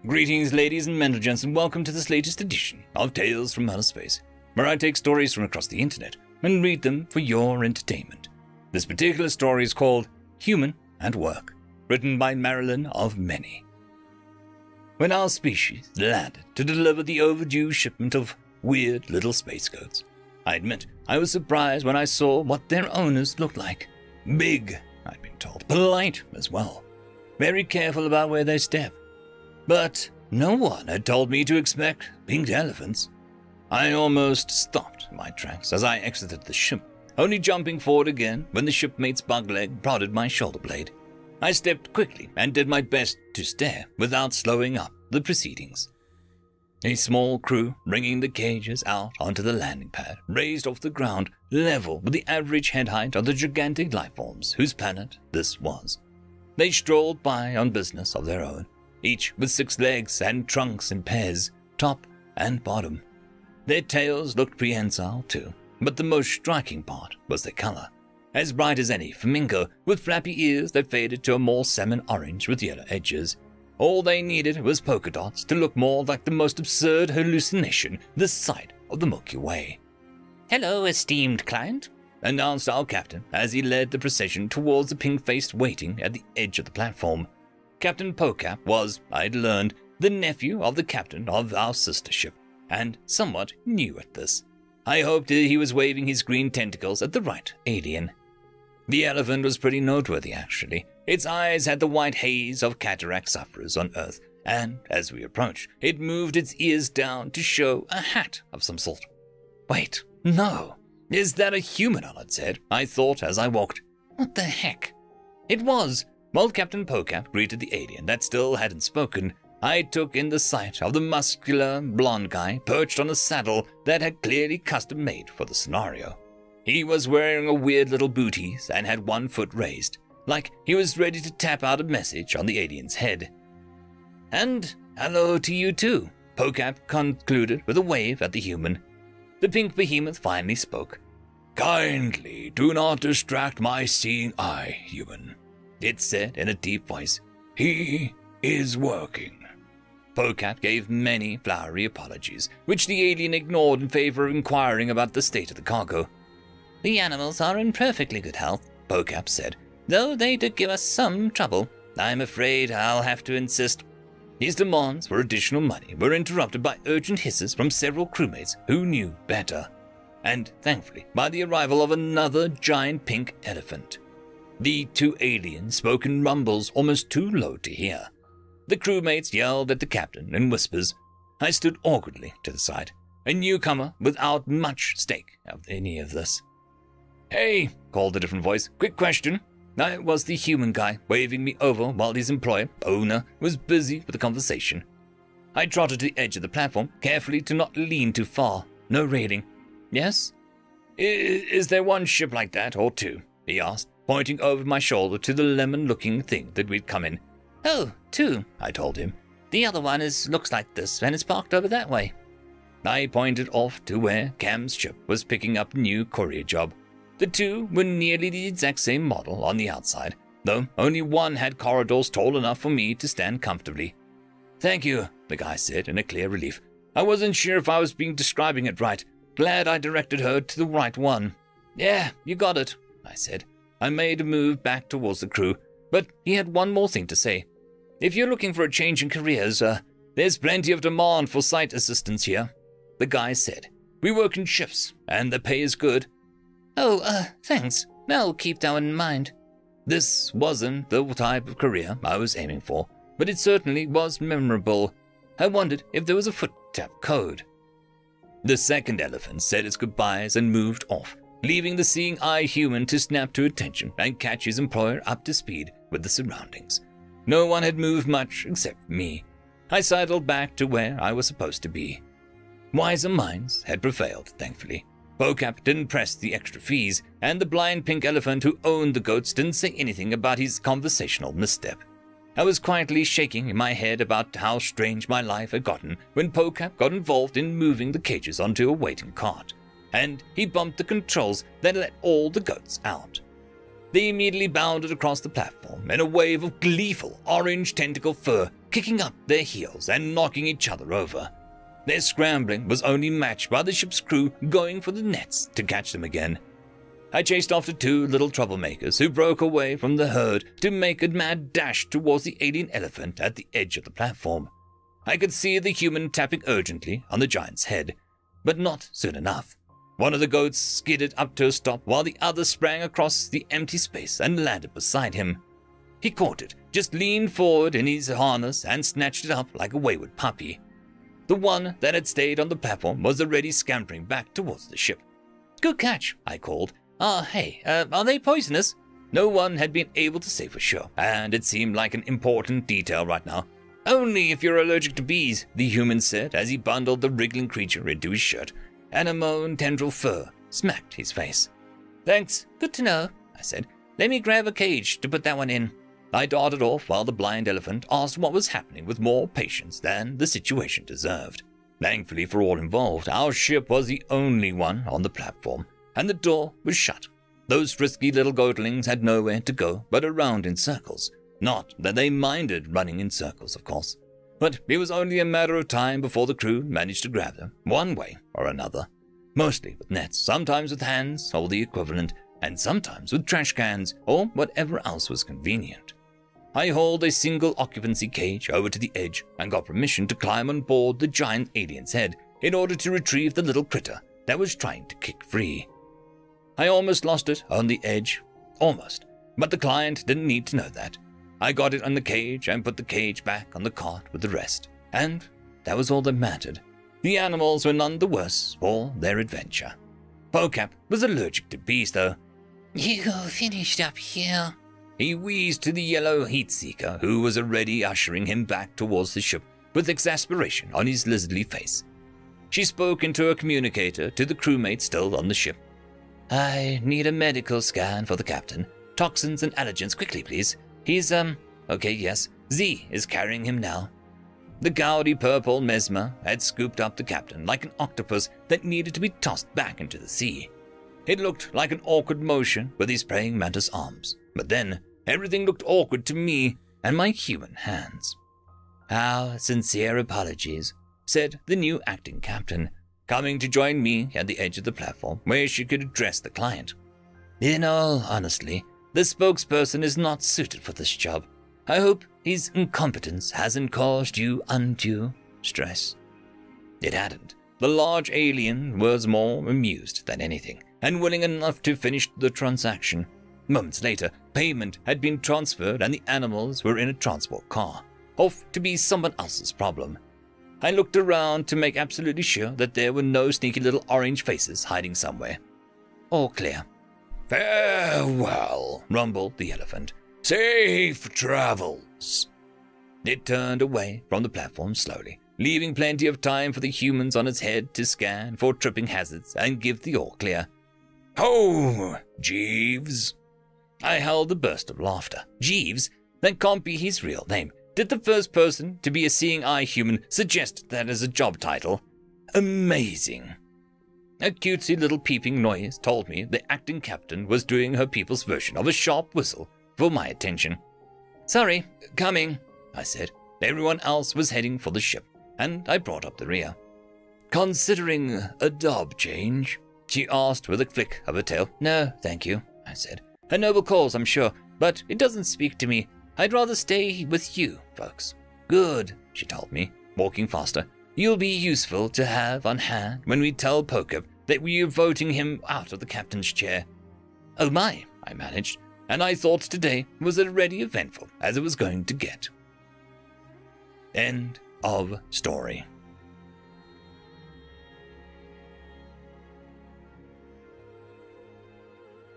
Greetings, ladies and gents, and welcome to this latest edition of Tales from Outer Space, where I take stories from across the internet and read them for your entertainment. This particular story is called Human at Work, written by Marilyn of Many. When our species landed to deliver the overdue shipment of weird little space goats, I admit I was surprised when I saw what their owners looked like. Big, I'd been told, polite as well, very careful about where they step. But no one had told me to expect pink elephants. I almost stopped in my tracks as I exited the ship, only jumping forward again when the shipmate's bug leg prodded my shoulder blade. I stepped quickly and did my best to stare without slowing up the proceedings. A small crew bringing the cages out onto the landing pad, raised off the ground, level with the average head height of the gigantic lifeforms whose planet this was. They strolled by on business of their own, each with 6 legs and trunks in pairs, top and bottom. Their tails looked prehensile too, but the most striking part was their color, as bright as any flamingo, with flappy ears that faded to a more salmon orange with yellow edges. All they needed was polka dots to look more like the most absurd hallucination this side of the Milky Way. "Hello, esteemed client," announced our captain as he led the procession towards the pink-faced waiting at the edge of the platform. Captain Pocap was, I'd learned, the nephew of the captain of our sister ship, and somewhat new at this. I hoped he was waving his green tentacles at the right alien. The elephant was pretty noteworthy, actually. Its eyes had the white haze of cataract sufferers on Earth, and as we approached, it moved its ears down to show a hat of some sort. Wait, no. Is that a human on its head? I thought as I walked. What the heck? It was. While Captain Pocap greeted the alien that still hadn't spoken, I took in the sight of the muscular, blonde guy perched on a saddle that had clearly custom-made for the scenario. He was wearing a weird little booties and had one foot raised, like he was ready to tap out a message on the alien's head. "And hello to you too," Pocap concluded with a wave at the human. The pink behemoth finally spoke. "Kindly do not distract my seeing eye, human," it said in a deep voice. "He is working." Pocap gave many flowery apologies, which the alien ignored in favor of inquiring about the state of the cargo. "The animals are in perfectly good health," Pocap said, "though they did give us some trouble. I'm afraid I'll have to insist." His demands for additional money were interrupted by urgent hisses from several crewmates who knew better, and thankfully by the arrival of another giant pink elephant. The 2 aliens spoke in rumbles almost too low to hear. The crewmates yelled at the captain in whispers. I stood awkwardly to the side, a newcomer without much stake of any of this. "Hey," called a different voice, "quick question." It was the human guy waving me over while his owner, was busy with the conversation. I trotted to the edge of the platform, carefully to not lean too far. No railing. "Yes?" Is there one ship like that, or 2? He asked, pointing over my shoulder to the lemon-looking thing that we'd come in. "Oh, 2, I told him. "The other one looks like this, and it's parked over that way." I pointed off to where Cam's ship was picking up a new courier job. The 2 were nearly the exact same model on the outside, though only one had corridors tall enough for me to stand comfortably. "Thank you," the guy said in a clear relief. "I wasn't sure if I was describing it right. Glad I directed her to the right one." "Yeah, you got it," I said. I made a move back towards the crew, but he had one more thing to say. "If you're looking for a change in careers, there's plenty of demand for site assistants here," the guy said. "We work in shifts, and the pay is good." "Oh, thanks. I'll keep that in mind." This wasn't the type of career I was aiming for, but it certainly was memorable. I wondered if there was a foot tap code. The second elephant said its goodbyes and moved off, leaving the seeing eye human to snap to attention and catch his employer up to speed with the surroundings. No one had moved much except me. I sidled back to where I was supposed to be. Wiser minds had prevailed, thankfully. Pocap didn't press the extra fees, and the blind pink elephant who owned the goats didn't say anything about his conversational misstep. I was quietly shaking in my head about how strange my life had gotten when Pocap got involved in moving the cages onto a waiting cart, and he bumped the controls that let all the goats out. They immediately bounded across the platform in a wave of gleeful orange tentacle fur kicking up their heels and knocking each other over. Their scrambling was only matched by the ship's crew going for the nets to catch them again. I chased after two little troublemakers who broke away from the herd to make a mad dash towards the alien elephant at the edge of the platform. I could see the human tapping urgently on the giant's head, but not soon enough. One of the goats skidded up to a stop while the other sprang across the empty space and landed beside him. He caught it, just leaned forward in his harness and snatched it up like a wayward puppy. The one that had stayed on the platform was already scampering back towards the ship. "Good catch," I called. Hey, are they poisonous?" No one had been able to say for sure, and it seemed like an important detail right now. "Only if you're allergic to bees," the human said as he bundled the wriggling creature into his shirt, and a mown tendril fur smacked his face. "Thanks, good to know," I said. "Let me grab a cage to put that one in." I darted off while the blind elephant asked what was happening with more patience than the situation deserved. Thankfully for all involved, our ship was the only one on the platform, and the door was shut. Those frisky little goatlings had nowhere to go but around in circles. Not that they minded running in circles, of course. But it was only a matter of time before the crew managed to grab them, one way or another. Mostly with nets, sometimes with hands or the equivalent, and sometimes with trash cans or whatever else was convenient. I hauled a single occupancy cage over to the edge and got permission to climb on board the giant alien's head in order to retrieve the little critter that was trying to kick free. I almost lost it on the edge. Almost. But the client didn't need to know that. I got it on the cage and put the cage back on the cart with the rest. And that was all that mattered. The animals were none the worse for their adventure. Pocap was allergic to bees, though. "You finished up here?" He wheezed to the yellow heat seeker, who was already ushering him back towards the ship with exasperation on his lizardly face. She spoke into a communicator to the crewmate still on the ship. "I need a medical scan for the captain. Toxins and allergens, quickly, please. He's, okay, yes. Z is carrying him now." The gaudy purple mesmer had scooped up the captain like an octopus that needed to be tossed back into the sea. It looked like an awkward motion with his praying mantis arms, but then everything looked awkward to me and my human hands. "Our sincere apologies," said the new acting captain, coming to join me at the edge of the platform where she could address the client. "In all honesty, the spokesperson is not suited for this job. I hope his incompetence hasn't caused you undue stress." It hadn't. The large alien was more amused than anything, and willing enough to finish the transaction. Moments later, payment had been transferred and the animals were in a transport car, off to be someone else's problem. I looked around to make absolutely sure that there were no sneaky little orange faces hiding somewhere. All clear. "Farewell," rumbled the elephant. "Safe travels." It turned away from the platform slowly, leaving plenty of time for the humans on its head to scan for tripping hazards and give the all clear. "Home, Jeeves." I held a burst of laughter. Jeeves? That can't be his real name. Did the first person to be a seeing eye human suggest that as a job title? Amazing. A cutesy little peeping noise told me the acting captain was doing her people's version of a sharp whistle for my attention. "Sorry, coming," I said. Everyone else was heading for the ship, and I brought up the rear. "Considering a job change?" she asked with a flick of her tail. "No, thank you," I said. "A noble cause, I'm sure, but it doesn't speak to me. I'd rather stay with you, folks." "Good," she told me, walking faster. "You'll be useful to have on hand when we tell Pocap that we are voting him out of the captain's chair." "Oh my," I managed, and I thought today was already eventful as it was going to get. End of story.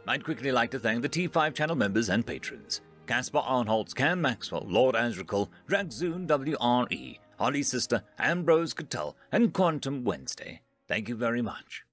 I'd quickly like to thank the T5 channel members and patrons. Caspar Arnholtz, Cam Maxwell, Lord Azrakal, Ragzoon WRE, Holly's Sister, Ambrose Cattell, and Quantum Wednesday. Thank you very much.